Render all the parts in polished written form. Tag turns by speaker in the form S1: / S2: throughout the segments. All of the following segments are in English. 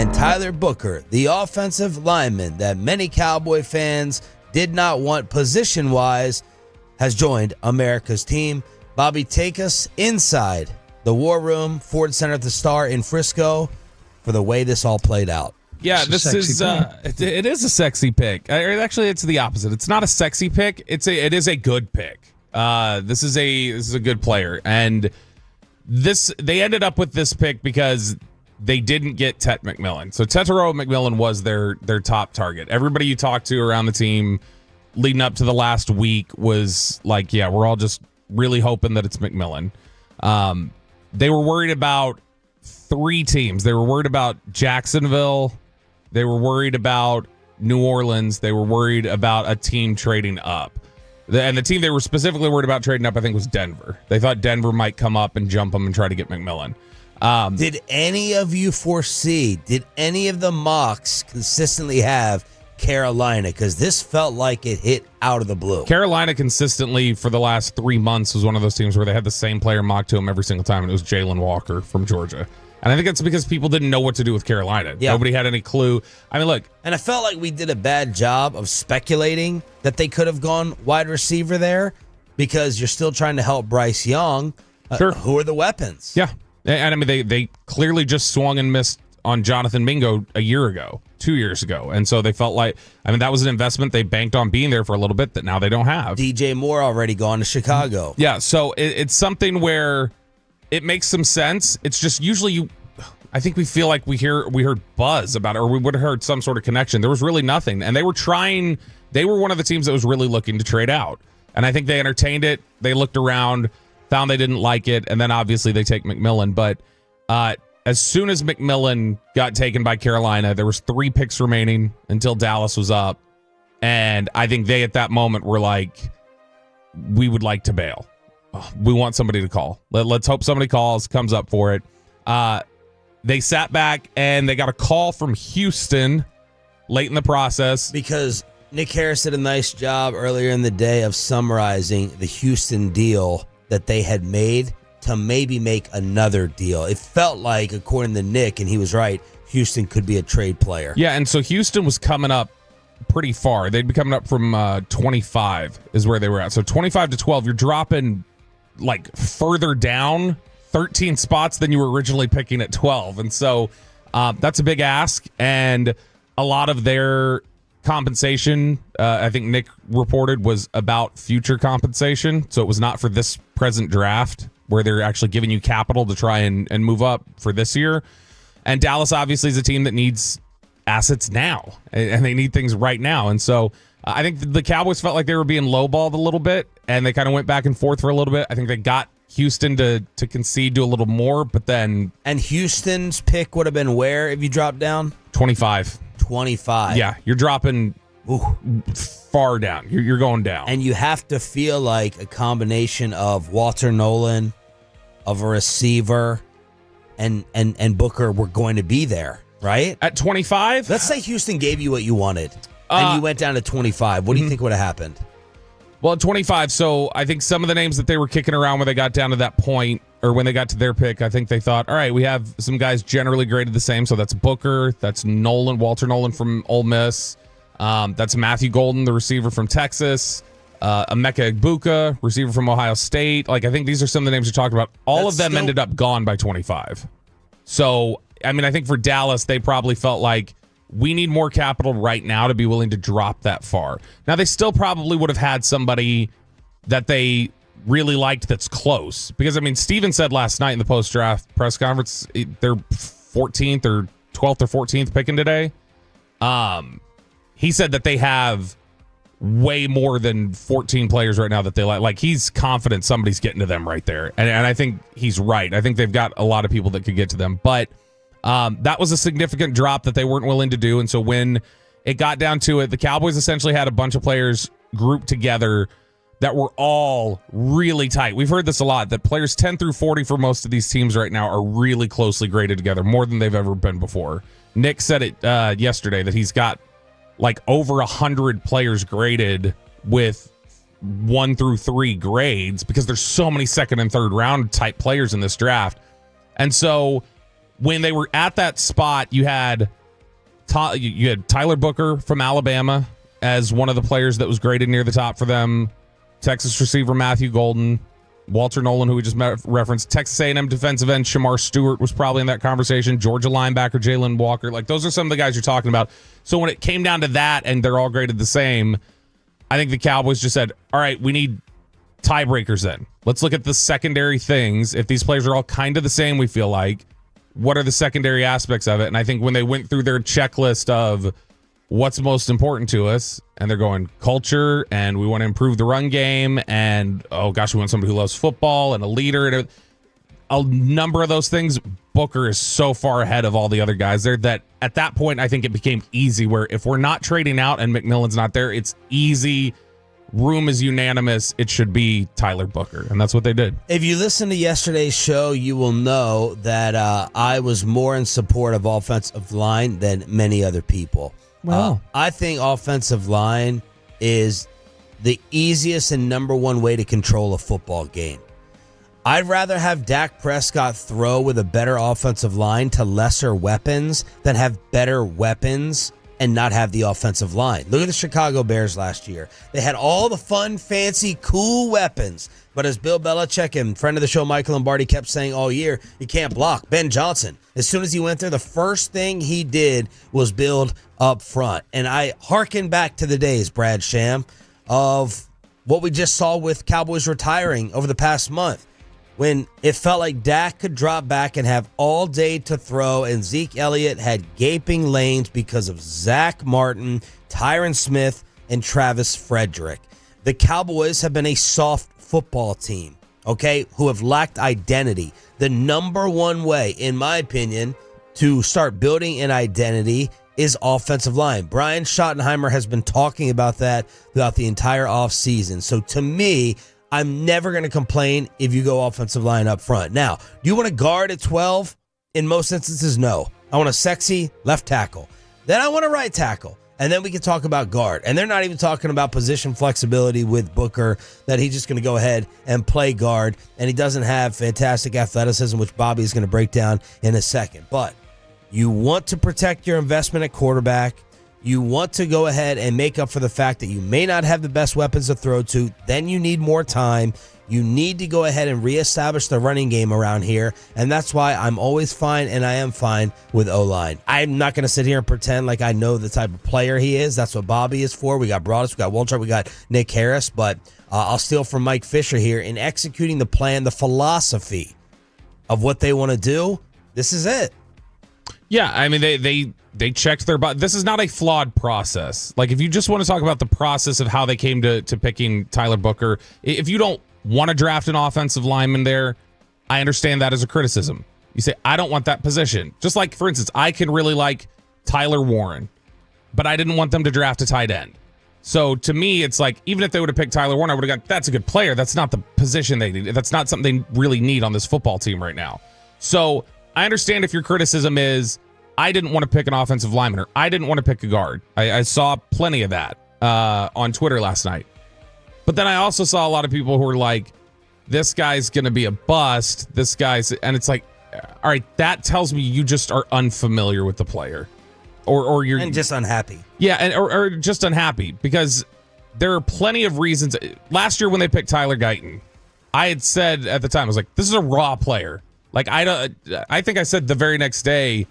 S1: And Tyler Booker, the offensive lineman that many Cowboy fans did not want position-wise, has joined America's team. Bobby, take us inside the War Room, Ford Center at the Star in Frisco for the way this all played out.
S2: Yeah, this is it is a sexy pick. Actually, it's the opposite. It's not a sexy pick. It is a good pick. This is a good player, and they ended up with this pick because they didn't get Tet McMillan. So Tetairoa McMillan was their top target. Everybody you talked to around the team leading up to the last week was like, yeah, we're all just really hoping that it's McMillan. They were worried about three teams. They were worried about Jacksonville. They were worried about New Orleans. They were worried about a team trading up. And the team they were specifically worried about trading up, I think, was Denver. They thought Denver might come up and jump them and try to get McMillan.
S1: Did any of you foresee, did any of the mocks consistently have Carolina? Because this felt like it hit out of the blue.
S2: Carolina consistently for the last 3 months was one of those teams where they had the same player mocked to him every single time, and it was Jalen Walker from Georgia. And I think that's because people didn't know what to do with Carolina. Yeah. Nobody had any clue. I mean, look.
S1: And I felt like we did a bad job of speculating that they could have gone wide receiver there because you're still trying to help Bryce Young.
S2: Sure.
S1: Who are the weapons?
S2: Yeah. And I mean, they clearly just swung and missed on Jonathan Mingo a year ago, 2 years ago. And so they felt like, I mean, that was an investment they banked on being there for a little bit that now they don't have.
S1: DJ Moore already gone to Chicago.
S2: Yeah. So it's something where it makes some sense. It's just usually I think we feel like we heard buzz about it, or we would have heard some sort of connection. There was really nothing. And they were one of the teams that was really looking to trade out. And I think they entertained it. They looked around, found they didn't like it, and then obviously they take McMillan. But as soon as McMillan got taken by Carolina, there was 3 picks remaining until Dallas was up. And I think they, at that moment, were like, we would like to bail. We want somebody to call. Let's hope somebody calls, comes up for it. They sat back, and they got a call from Houston late in the process.
S1: Because Nick Harris did a nice job earlier in the day of summarizing the Houston deal that they had made to maybe make another deal. It felt like, according to Nick, and he was right, Houston could be a trade player.
S2: Yeah, and so Houston was coming up pretty far. They'd be coming up from 25 is where they were at. So 25 to 12, you're dropping like further down 13 spots than you were originally picking at 12. And so that's a big ask. And a lot of their compensation, I think Nick reported, was about future compensation. So it was not for this present draft where they're actually giving you capital to try and move up for this year. And Dallas obviously is a team that needs assets now, and they need things right now. And so I think the Cowboys felt like they were being lowballed a little bit, and they kind of went back and forth for a little bit. I think they got Houston to concede to a little more, but then...
S1: And Houston's pick would have been where if you dropped down?
S2: 25.
S1: 25.
S2: Yeah, you're dropping far down. You're going down.
S1: And you have to feel like a combination of Walter Nolan, of a receiver, and Booker were going to be there, right?
S2: At 25?
S1: Let's say Houston gave you what you wanted, and you went down to 25. What do you think would have happened?
S2: Well, at 25, so I think some of the names that they were kicking around when they got down to that point, or when they got to their pick, I think they thought, all right, we have some guys generally graded the same. So that's Booker, that's Nolan, Walter Nolan from Ole Miss. That's Matthew Golden, the receiver from Texas. Emeka Egbuka, receiver from Ohio State. Like, I think these are some of the names you're talking about. All of them ended up gone by 25. So, I mean, I think for Dallas, they probably felt like, we need more capital right now to be willing to drop that far. Now, they still probably would have had somebody that they really liked that's close. Because, I mean, Steven said last night in the post-draft press conference, they're 14th or 12th or 14th picking today. He said that they have way more than 14 players right now that they like. Like, he's confident somebody's getting to them right there. And I think he's right. I think they've got a lot of people that could get to them. But that was a significant drop that they weren't willing to do. And so when it got down to it, the Cowboys essentially had a bunch of players grouped together that were all really tight. We've heard this a lot, that players 10 through 40 for most of these teams right now are really closely graded together, more than they've ever been before. Nick said it yesterday that he's got like over 100 players graded with 1 through 3 grades because there's so many second and third round type players in this draft. And so when they were at that spot, you had Tyler Booker from Alabama as one of the players that was graded near the top for them. Texas receiver Matthew Golden, Walter Nolan, who we just referenced, Texas A&M defensive end Shamar Stewart was probably in that conversation. Georgia linebacker Jalen Walker. Like, those are some of the guys you're talking about. So when it came down to that and they're all graded the same, I think the Cowboys just said, all right, we need tiebreakers then. Let's look at the secondary things. If these players are all kind of the same, we feel like, what are the secondary aspects of it? And I think when they went through their checklist of what's most important to us, and they're going culture, and we want to improve the run game, and oh gosh, we want somebody who loves football and a leader, and a number of those things, Booker is so far ahead of all the other guys there that at that point, I think it became easy where if we're not trading out and McMillan's not there, it's easy. Room is unanimous. It should be Tyler Booker, and that's what they did.
S1: If you listen to yesterday's show, you will know that I was more in support of offensive line than many other people.
S2: Wow.
S1: I think offensive line is the easiest and number one way to control a football game. I'd rather have Dak Prescott throw with a better offensive line to lesser weapons than have better weapons and not have the offensive line. Look at the Chicago Bears last year. They had all the fun, fancy, cool weapons. But as Bill Belichick and friend of the show Michael Lombardi kept saying all year, you can't block. Ben Johnson, as soon as he went there, the first thing he did was build up front. And I hearken back to the days, Brad Sham, of what we just saw with Cowboys retiring over the past month, when it felt like Dak could drop back and have all day to throw, and Zeke Elliott had gaping lanes because of Zach Martin, Tyron Smith, and Travis Frederick. The Cowboys have been a soft football team, okay, who have lacked identity. The number one way, in my opinion, to start building an identity is offensive line. Brian Schottenheimer has been talking about that throughout the entire offseason. So to me, I'm never going to complain if you go offensive line up front. Now, do you want to guard at 12? In most instances, no. I want a sexy left tackle. Then I want a right tackle. And then we can talk about guard. And they're not even talking about position flexibility with Booker, that he's just going to go ahead and play guard. And he doesn't have fantastic athleticism, which Bobby is going to break down in a second. But you want to protect your investment at quarterback. You want to go ahead and make up for the fact that you may not have the best weapons to throw to. Then you need more time. You need to go ahead and reestablish the running game around here. And that's why I'm always fine, and I am fine with O-line. I'm not going to sit here and pretend like I know the type of player he is. That's what Bobby is for. We got Broadus, we got Walter, we got Nick Harris. But I'll steal from Mike Fisher here. In executing the plan, the philosophy of what they want to do, this is it.
S2: Yeah, I mean, they checked their butt. This is not a flawed process. Like, if you just want to talk about the process of how they came to picking Tyler Booker, if you don't want to draft an offensive lineman there, I understand that as a criticism. You say, I don't want that position. Just like, for instance, I can really like Tyler Warren, but I didn't want them to draft a tight end. So to me, it's like, even if they would have picked Tyler Warren, I would have gone, that's a good player. That's not the position they need. That's not something they really need on this football team right now. So I understand if your criticism is, I didn't want to pick an offensive lineman, or I didn't want to pick a guard. I saw plenty of that on Twitter last night. But then I also saw a lot of people who were like, this guy's going to be a bust. And it's like, all right, that tells me you just are unfamiliar with the player. Or you're
S1: just unhappy.
S2: Yeah, or just unhappy, because there are plenty of reasons. Last year when they picked Tyler Guyton, I had said at the time, I was like, this is a raw player. Like, I think I said the very next day,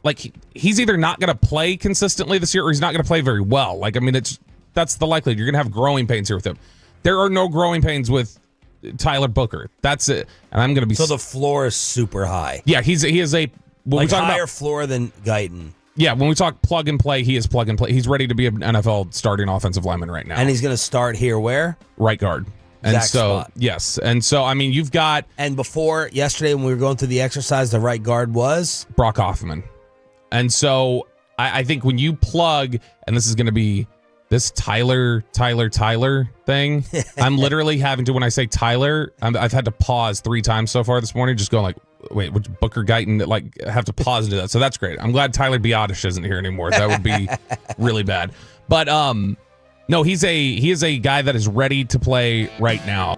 S2: like, he's either not going to play consistently this year, or he's not going to play very well. Like, I mean, that's the likelihood. You're going to have growing pains here with him. There are no growing pains with Tyler Booker. That's it. And I'm going to be...
S1: So the floor is super high.
S2: Yeah, he is a...
S1: Like, higher floor than Guyton.
S2: Yeah, when we talk plug and play, he is plug and play. He's ready to be an NFL starting offensive lineman right now.
S1: And he's going to start here where?
S2: Right guard. And so, spot. Yes. And so, I mean, you've got...
S1: And before, yesterday, when we were going through the exercise, the right guard was?
S2: Brock Hoffman. And so I think when you plug, and this is going to be this Tyler thing, I'm literally having to, when I say Tyler, I've had to pause 3 times so far this morning, just going like, wait, which Booker Guyton, like, I have to pause and do that. So that's great. I'm glad Tyler Biotish isn't here anymore. That would be really bad. But no, he is a guy that is ready to play right now.